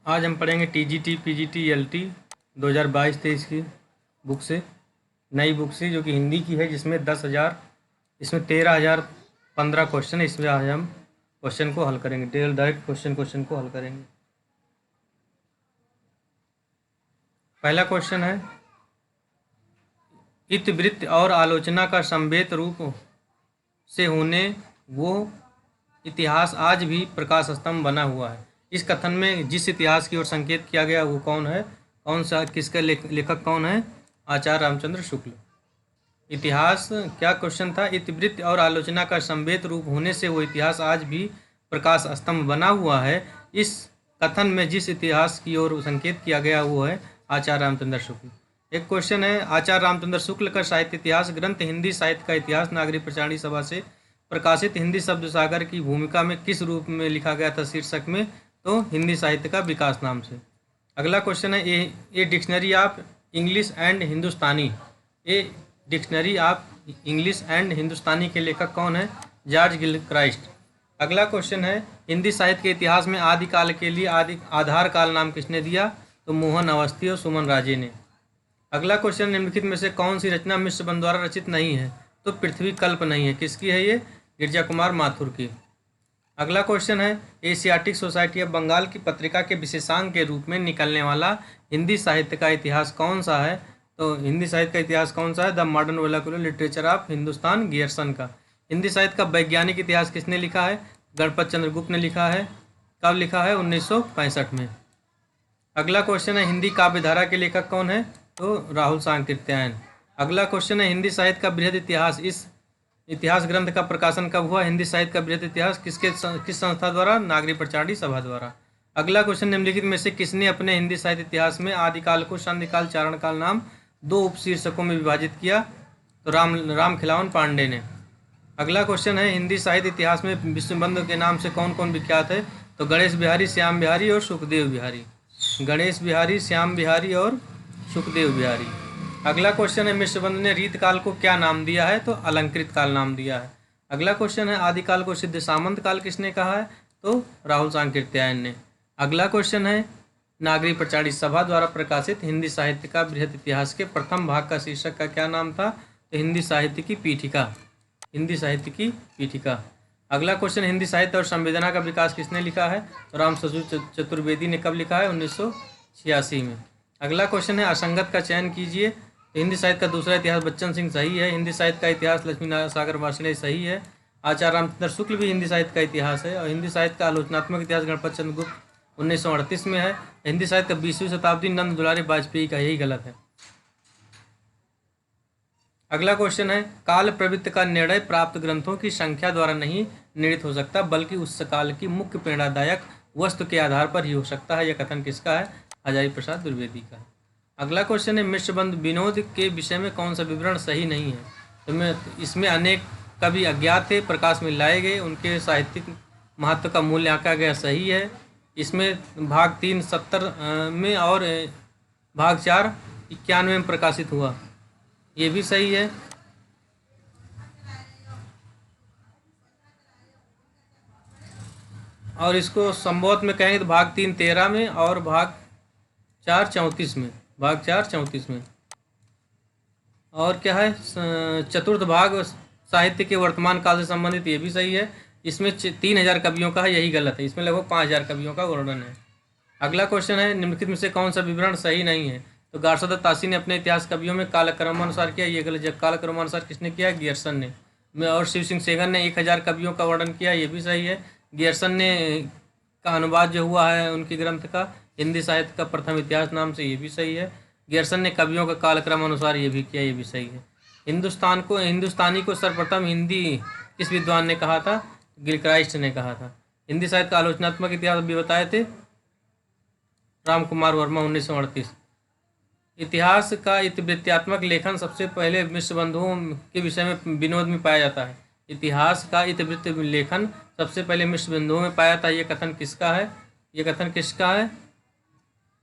आज हम पढ़ेंगे टीजीटी पीजीटी एलटी 2022-23 की बुक से, नई बुक से जो कि हिंदी की है, जिसमें 10,000 इसमें 13,015 क्वेश्चन है। इसमें आज हम क्वेश्चन को हल करेंगे, डायरेक्ट क्वेश्चन को हल करेंगे। पहला क्वेश्चन है, इतिवृत्त और आलोचना का संवेद रूप से होने वो इतिहास आज भी प्रकाश स्तंभ बना हुआ है। इस कथन में जिस इतिहास की ओर संकेत किया गया वो कौन है, कौन सा, किसका लेखक कौन है? आचार्य रामचंद्र शुक्ल। इतिहास क्या क्वेश्चन था? इतिवृत्त और आलोचना का संवेद रूप होने से वो इतिहास आज भी प्रकाश स्तंभ बना हुआ है। इस कथन में जिस इतिहास की ओर संकेत किया गया वो है आचार्य रामचंद्र शुक्ल। एक क्वेश्चन है, आचार्य रामचंद्र शुक्ल का साहित्य इतिहास ग्रंथ हिंदी साहित्य का इतिहास नागरिक प्रचारणी सभा से प्रकाशित हिंदी शब्द सागर की भूमिका में किस रूप में लिखा गया था? शीर्षक में तो हिंदी साहित्य का विकास नाम से। अगला क्वेश्चन है, A dictionary of English and Hindustani. A dictionary of English and Hindustani के लेखक कौन है? George Gilchrist. अगला क्वेश्चन है, हिंदी साहित्य के इतिहास में आदिकाल के लिए आधार काल नाम किसने दिया? तो मोहन अवस्थी और सुमन राजे ने। अगला क्वेश्चन, निम्नलिखित में से कौन सी रचना मिश्र बंद द्वारा रचित नहीं है? तो पृथ्वी कल्प नहीं है। किसकी है ये? गिरजा कुमार माथुर की। अगला क्वेश्चन है, एशियाटिक सोसाइटी ऑफ बंगाल की पत्रिका के विशेषांक के रूप में निकलने वाला हिंदी साहित्य का इतिहास कौन सा है? तो हिंदी साहित्य का इतिहास कौन सा है? The modern vernacular literature of Hindustan, Grierson का। हिंदी साहित्य का वैज्ञानिक इतिहास किसने लिखा है? गणपत चंद्र गुप्त ने लिखा है। कब लिखा है? 1965 में। अगला क्वेश्चन है, हिंदी काव्यधारा के लेखक कौन है? तो राहुल सांकृत्यायन। अगला क्वेश्चन है, हिंदी साहित्य का बृहद इतिहास, इस इतिहास ग्रंथ का प्रकाशन कब हुआ? हिंदी साहित्य का बृहद इतिहास किस संस्था द्वारा? नागरिक प्रचारणी सभा द्वारा। अगला क्वेश्चन, निम्नलिखित में से किसने अपने हिंदी साहित्य इतिहास में आदिकाल को संधिकाल चारणकाल नाम 2 उपशीर्षकों में विभाजित किया? तो राम खिलावन पांडे ने। अगला क्वेश्चन है, हिंदी साहित्य इतिहास में विष्णुबंधु के नाम से कौन कौन विख्यात है? तो गणेश बिहारी, श्याम बिहारी और सुखदेव बिहारी। गणेश बिहारी, श्याम बिहारी और सुखदेव बिहारी। अगला क्वेश्चन है, मिश्रबंधु ने रीतकाल को क्या नाम दिया है? तो अलंकृत काल नाम दिया है। अगला क्वेश्चन है, आदिकाल को सिद्ध सामंत काल किसने कहा है? तो राहुल सांकृत्यायन ने। अगला क्वेश्चन है, नागरिक प्रचारणी सभा द्वारा प्रकाशित हिंदी साहित्य का बृहद इतिहास के प्रथम भाग का शीर्षक का क्या नाम था? तो हिंदी साहित्य की पीठिका। हिंदी साहित्य की पीठिका। अगला क्वेश्चन, हिंदी साहित्य और संवेदना का विकास किसने लिखा है? तो राम चतुर्वेदी ने। कब लिखा है? 1986 में। अगला क्वेश्चन है, असंगत का चयन कीजिए। हिंदी साहित्य का दूसरा इतिहास बच्चन सिंह सही है। हिंदी साहित्य का इतिहास लक्ष्मी नारायण सागर वार्ष्णेय सही है। आचार्य रामचंद्र शुक्ल भी हिंदी साहित्य का इतिहास है। और हिंदी साहित्य का आलोचनात्मक इतिहास गणपत चंद्र गुप्त 1938 में है। हिंदी साहित्य का 20वीं शताब्दी नंद दुलारी वाजपेयी का, यही गलत है। अगला क्वेश्चन है, काल प्रवृत्ति का निर्णय प्राप्त ग्रंथों की संख्या द्वारा नहीं निर्णित हो सकता, बल्कि उस काल की मुख्य प्रेरणादायक वस्तु के आधार पर ही हो सकता है। यह कथन किसका है? हजारी प्रसाद द्विवेदी का। अगला क्वेश्चन है, मिश्रबंध विनोद के विषय में कौन सा विवरण सही नहीं है? तो इसमें अनेक कवि अज्ञात थे, प्रकाश में लाए गए, उनके साहित्यिक महत्व का मूल्य आंका गया, सही है। इसमें भाग 3 70 में और भाग 4 91 में प्रकाशित हुआ, ये भी सही है। और इसको संबोध में कहेंगे तो भाग 3 13 में और भाग 4 34 में। भाग 4 34 में। और क्या है, चतुर्थ भाग साहित्य के वर्तमान काल से संबंधित, ये भी सही है। इसमें 3000 कवियों का है, यही गलत है। इसमें लगभग 5000 कवियों का वर्णन है। अगला क्वेश्चन है, निम्नलिखित में से कौन सा विवरण सही नहीं है? तो गार्सद तासी ने अपने इतिहास कवियों में कालक्रमानुसार किया, ये गलत। जब कालक्रमानुसार किसने किया? गियर्सन ने। और शिव सिंह सेगर ने 1000 कवियों का वर्णन किया, ये भी सही है। गियर्सन ने का अनुवाद जो हुआ है उनके ग्रंथ का हिंदी साहित्य का प्रथम इतिहास नाम से, ये भी सही है। गियर्सन ने कवियों का कालक्रम अनुसार ये भी किया, ये भी सही है। हिंदुस्तानी को सर्वप्रथम हिंदी किस विद्वान ने कहा था? गिलक्राइस्ट ने कहा था। हिंदी साहित्य का आलोचनात्मक इतिहास भी बताए थे राम कुमार वर्मा 1938। इतिहास का इतिवृत्त्यात्मक लेखन सबसे पहले मिश्र बंधुओं के विषय में विनोद में पाया जाता है। इतिहास का इतिवृत्त लेखन सबसे पहले मिश्र बंधुओं में पाया जाता है। ये कथन किसका है? ये कथन किसका है?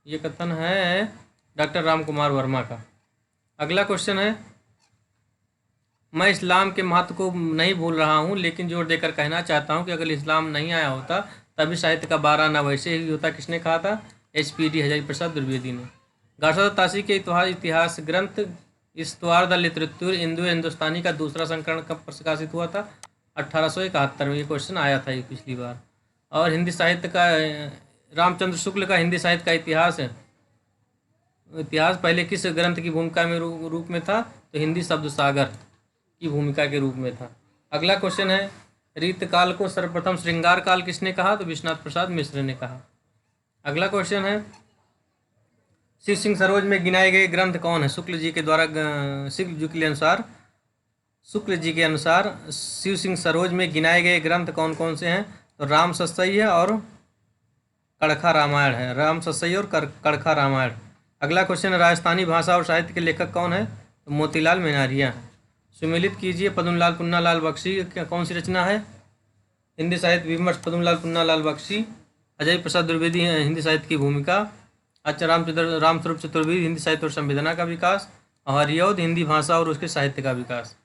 ये कथन है डॉक्टर राम कुमार वर्मा का। अगला क्वेश्चन है, मैं इस्लाम के महत्व को नहीं भूल रहा हूँ, लेकिन जोर देकर कहना चाहता हूँ कि अगर इस्लाम नहीं आया होता तभी साहित्य का 12 आना वैसे ही होता। किसने कहा था? HPD हजारी प्रसाद द्विवेदी ने। गार्सद तासी के इतिहास ग्रंथ इस्तवार द लिटरेचर इंडो हिंदुस्तानी का दूसरा संस्करण कब प्रकाशित हुआ था? 1871 में। ये क्वेश्चन आया था ये पिछली बार। और हिंदी साहित्य का रामचंद्र शुक्ल का हिंदी साहित्य का इतिहास पहले किस ग्रंथ की भूमिका में रूप में था? तो हिंदी शब्द सागर की भूमिका के रूप में था। अगला क्वेश्चन है, रीतकाल को सर्वप्रथम श्रृंगार काल किसने कहा? तो विश्वनाथ प्रसाद मिश्र ने कहा। अगला क्वेश्चन है, शिव सिंह सरोज में गिनाए गए ग्रंथ कौन है? शुक्ल जी के अनुसार शिव सिंह सरोज में गिनाए गए ग्रंथ कौन कौन से हैं? तो राम सस्सई है और कड़खा रामायण है। राम सस्सई और कड़खा रामायण। अगला क्वेश्चन है, राजस्थानी भाषा और साहित्य के लेखक कौन है? तो मोतीलाल मेनारिया है। सुमेलित कीजिए, पद्मलाल पुन्नालाल बख्शी कौन सी रचना है? हिंदी साहित्य विमर्श पद्मलाल पुन्नालाल बख्शी। अजय प्रसाद द्विवेदी हिंदी साहित्य की भूमिका। अच्छा रामस्वरूप चतुर्वेदी हिंदी साहित्य और संवेदना का विकास। और हरिऔध हिंदी भाषा और उसके साहित्य का विकास।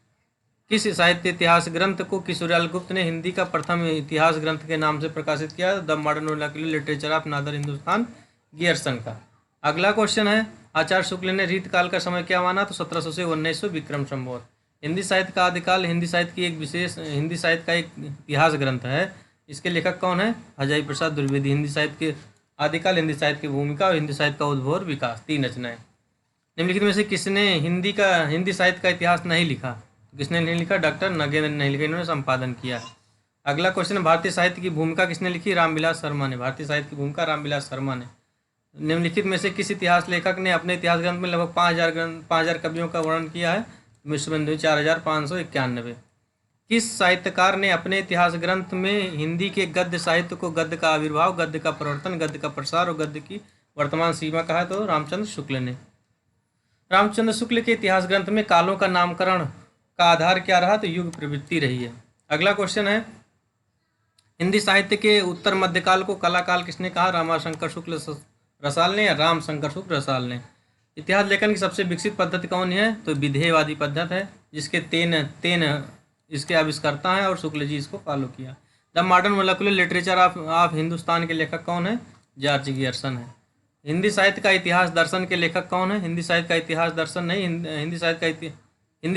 किस साहित्य इतिहास ग्रंथ को किशोरीलाल गुप्त ने हिंदी का प्रथम इतिहास ग्रंथ के नाम से प्रकाशित किया? The modern vernacular literature of northern Hindustan Grierson का। अगला क्वेश्चन है, आचार्य शुक्ल ने रीतकाल का समय क्या माना? तो 1700 से 1900 विक्रम संवत। हिंदी साहित्य का आदिकाल हिंदी साहित्य की एक विशेष हिंदी साहित्य का एक इतिहास ग्रंथ है। इसके लेखक कौन है? अजय प्रसाद द्विवेदी। हिंदी साहित्य के आदिकाल, हिंदी साहित्य की भूमिका और हिंदी साहित्य का उद्भव और विकास, 3 रचनाएं। निम्नलिखित में से किसने हिंदी साहित्य का इतिहास नहीं लिखा? किसने नहीं लिखा? डॉक्टर नगेंद्र नहीं लिखा, इन्होंने संपादन किया। अगला क्वेश्चन है, भारतीय साहित्य की भूमिका किसने लिखी? रामविलास शर्मा ने। भारतीय साहित्य की भूमिका रामविलास शर्मा ने। निम्नलिखित में से किस इतिहास लेखक ने अपने इतिहास ग्रंथ में लगभग 5000 कवियों का वर्णन किया है? विश्वबंधु 4591। किस साहित्यकार ने अपने इतिहास ग्रंथ में हिंदी के गद्य साहित्य को गद्य का आविर्भाव, गद्य का प्रवर्तन, गद्य का प्रसार और गद्य की वर्तमान सीमा कहा? तो रामचंद्र शुक्ल ने। रामचंद्र शुक्ल के इतिहास ग्रंथ में कालों का नामकरण का आधार क्या रहा? तो युग प्रवृत्ति रही है। अगला क्वेश्चन है, हिंदी साहित्य के उत्तर मध्यकाल को कलाकाल किसने कहा? रामाशंकर शुक्ल रसाल ने या राम शंकर शुक्ल रसाल ने। इतिहास लेखन की सबसे विकसित पद्धति कौन है? तो विधेयवादी पद्धति है, जिसके तेन इसके आविष्कर्ता हैं और शुक्ल जी इसको फॉलो किया। The modern molecular literature of Hindustan के लेखक कौन है? जॉर्ज गियर्सन है। हिंदी साहित्य का इतिहास दर्शन के लेखक कौन है? हिंदी साहित्य का इतिहास दर्शन नहीं, हिंदी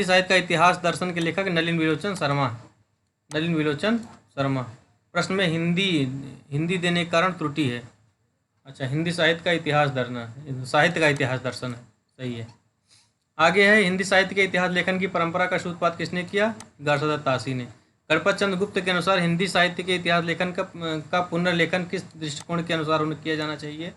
साहित्य का इतिहास दर्शन के लेखक नलिन विलोचन शर्मा। प्रश्न में हिंदी देने के कारण त्रुटि है। अच्छा, हिंदी साहित्य का इतिहास दर्शन है, सही है। आगे है, हिंदी साहित्य के इतिहास लेखन की परंपरा का सूत्रपात किसने किया? गार्सद तासी ने। गणपत चंद्र गुप्त के अनुसार हिंदी साहित्य के इतिहास लेखन का पुनर्लेखन किस दृष्टिकोण के अनुसार उन्हें किया जाना चाहिए?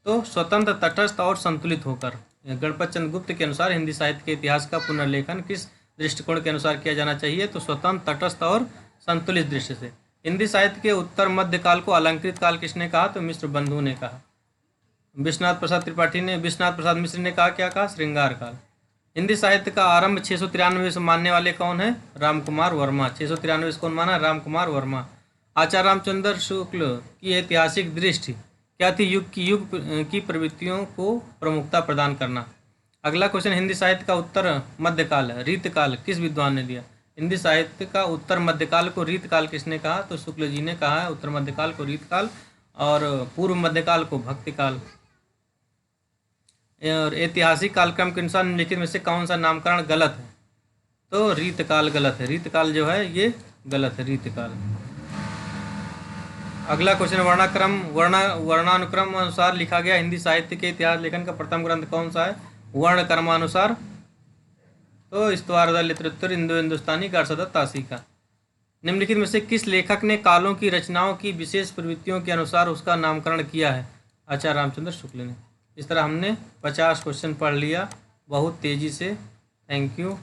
तो स्वतंत्र, तटस्थ और संतुलित होकर। गणपत चंद्र गुप्त के अनुसार हिंदी साहित्य के इतिहास का पुनर्लेखन किस दृष्टिकोण के अनुसार किया जाना चाहिए? तो स्वतंत्र, तटस्थ और संतुलित दृष्टि से। हिंदी साहित्य के उत्तर मध्य काल को अलंकृत काल किसने कहा? तो मिश्र बंधु ने कहा। विश्वनाथ प्रसाद मिश्र ने कहा, क्या कहा? श्रृंगार काल। हिंदी साहित्य का आरंभ 693 से मानने वाले कौन है? रामकुमार वर्मा। 693 से कौन माना? रामकुमार वर्मा। आचार्य रामचंद्र शुक्ल की ऐतिहासिक दृष्टि क्या थी? युग की प्रवृत्तियों को प्रमुखता प्रदान करना। अगला क्वेश्चन, हिंदी साहित्य का उत्तर मध्यकाल रीतकाल किस विद्वान ने दिया? हिंदी साहित्य का उत्तर मध्यकाल को रीतकाल किसने कहा? तो शुक्ल जी ने कहा है उत्तर मध्यकाल को रीतकाल और पूर्व मध्यकाल को भक्तिकाल। और ऐतिहासिक कालक्रम के अनुसार निम्नलिखित में से कौन सा नामकरण गलत है? तो रीतकाल गलत है। रीतकाल जो है ये गलत है, रीतकाल। अगला क्वेश्चन, वर्णानुक्रम अनुसार लिखा गया हिंदी साहित्य के इतिहास लेखन का प्रथम ग्रंथ कौन सा है? वर्ण क्रमानुसार। तो इस्तवार द लिटरेचर इंडो हिंदुस्तानी गार्सद तासी का। निम्नलिखित में से किस लेखक ने कालों की रचनाओं की विशेष प्रवृत्तियों के अनुसार उसका नामकरण किया है? आचार्य रामचंद्र शुक्ल ने। इस तरह हमने 50 क्वेश्चन पढ़ लिया बहुत तेज़ी से। Thank you.